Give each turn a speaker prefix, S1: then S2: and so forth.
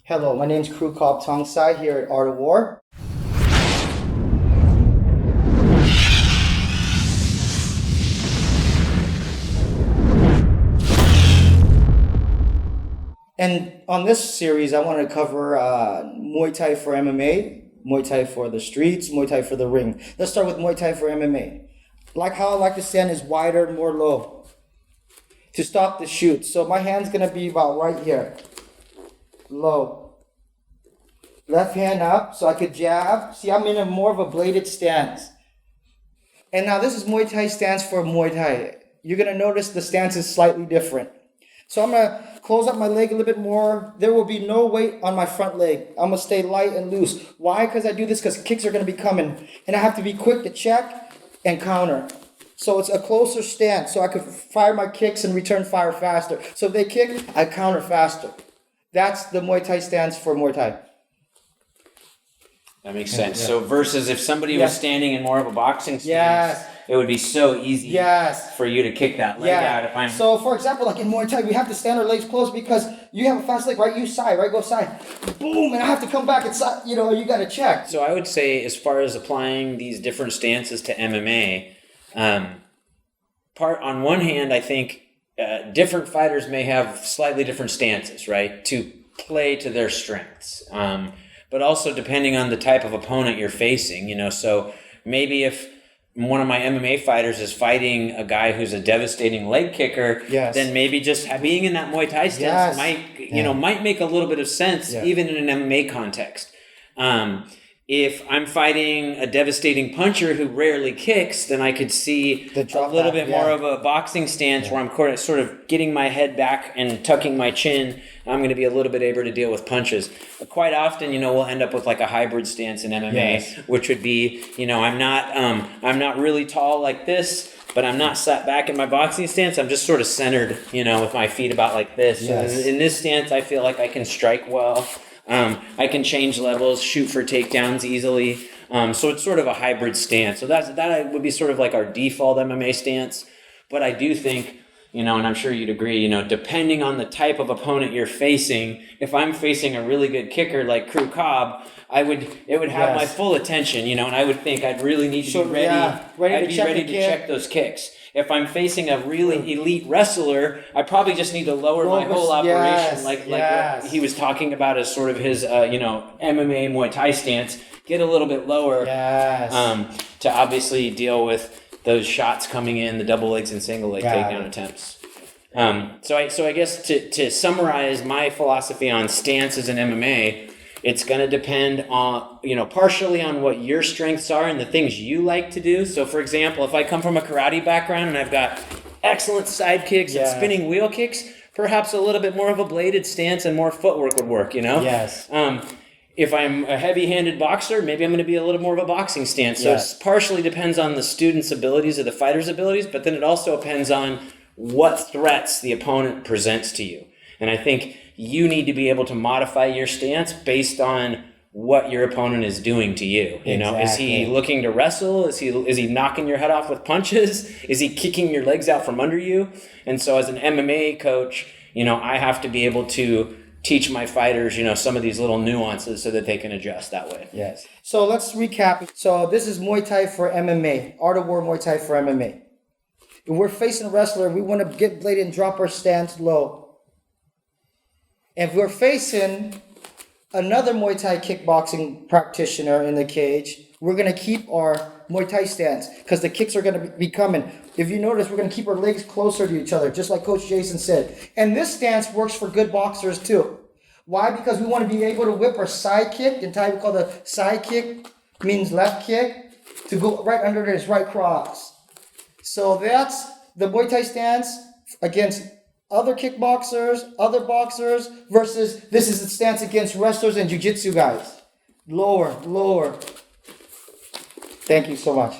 S1: Hello, my name is Kru Kobb Thongsai here at Art of War. And on this series, I want to cover Muay Thai for MMA, Muay Thai for the streets, Muay Thai for the ring. Let's start with Muay Thai for MMA. Like how I like to stand is wider, more low to stop the shoot. So my hand's going to be about right here, low. Left hand up so I could jab. See, I'm in a more of a bladed stance. And now this is Muay Thai stance for Muay Thai. You're going to notice the stance is slightly different. So I'm going to close up my leg a little bit more. There will be no weight on my front leg. I'm going to stay light and loose. Why? Because I do this because kicks are going to be coming. And I have to be quick to check and counter. So it's a closer stance so I could fire my kicks and return fire faster. So if they kick, I counter faster. That's the Muay Thai stance for Muay Thai.
S2: That makes sense. Yeah. So versus if somebody was standing in more of a boxing stance, it would be so easy for you to kick that leg out. If I'm
S1: So for example, like in Muay Thai, we have to stand our legs close because you have a fast leg, right? You side, right? Go side. Boom, and I have to come back and side, you got to check.
S2: So I would say as far as applying these different stances to MMA, on one hand, I think different fighters may have slightly different stances, right? To play to their strengths. But also depending on the type of opponent you're facing, so maybe if one of my MMA fighters is fighting a guy who's a devastating leg kicker, then maybe just being in that Muay Thai stance might make a little bit of sense, even in an MMA context. If I'm fighting a devastating puncher who rarely kicks, then I could see a little bit more of a boxing stance where I'm sort of getting my head back and tucking my chin. I'm going to be a little bit able to deal with punches. But quite often, we'll end up with like a hybrid stance in MMA, which would be, I'm not really tall like this, but I'm not sat back in my boxing stance. I'm just sort of centered, with my feet about like this. Yes. So in this stance, I feel like I can strike well. I can change levels, shoot for takedowns easily. So it's sort of a hybrid stance. So that would be sort of like our default MMA stance. But I do think, and I'm sure you'd agree, depending on the type of opponent you're facing, if I'm facing a really good kicker like Kru Kobb, it would have my full attention, and I would think I'd really need to be ready. I'd be ready to check those kicks. If I'm facing a really elite wrestler, I probably just need to lower my whole operation, like what he was talking about as sort of his, MMA Muay Thai stance. Get a little bit lower to obviously deal with those shots coming in, the double legs and single leg takedown attempts. So I guess to summarize my philosophy on stances in MMA, it's going to depend on, partially on what your strengths are and the things you like to do. So, for example, if I come from a karate background and I've got excellent side kicks and spinning wheel kicks, perhaps a little bit more of a bladed stance and more footwork would work, Yes. If I'm a heavy-handed boxer, maybe I'm going to be a little more of a boxing stance. So it partially depends on the student's abilities or the fighter's abilities, but then it also depends on what threats the opponent presents to you. And I think you need to be able to modify your stance based on what your opponent is doing to you. Is he looking to wrestle? Is he knocking your head off with punches? Is he kicking your legs out from under you? And so as an MMA coach, I have to be able to teach my fighters, some of these little nuances so that they can adjust that way.
S1: Yes. So let's recap. So this is Muay Thai for MMA, Art of War Muay Thai for MMA. If we're facing a wrestler, we want to get bladed and drop our stance low. If we're facing another Muay Thai kickboxing practitioner in the cage, we're going to keep our Muay Thai stance because the kicks are going to be coming. If you notice, we're going to keep our legs closer to each other, just like Coach Jason said. And this stance works for good boxers too. Why? Because we want to be able to whip our side kick. In Thai, we call the side kick, means left kick, to go right under his right cross. So that's the Muay Thai stance against other kickboxers, other boxers, versus this is the stance against wrestlers and jiu-jitsu guys. Lower. Thank you so much.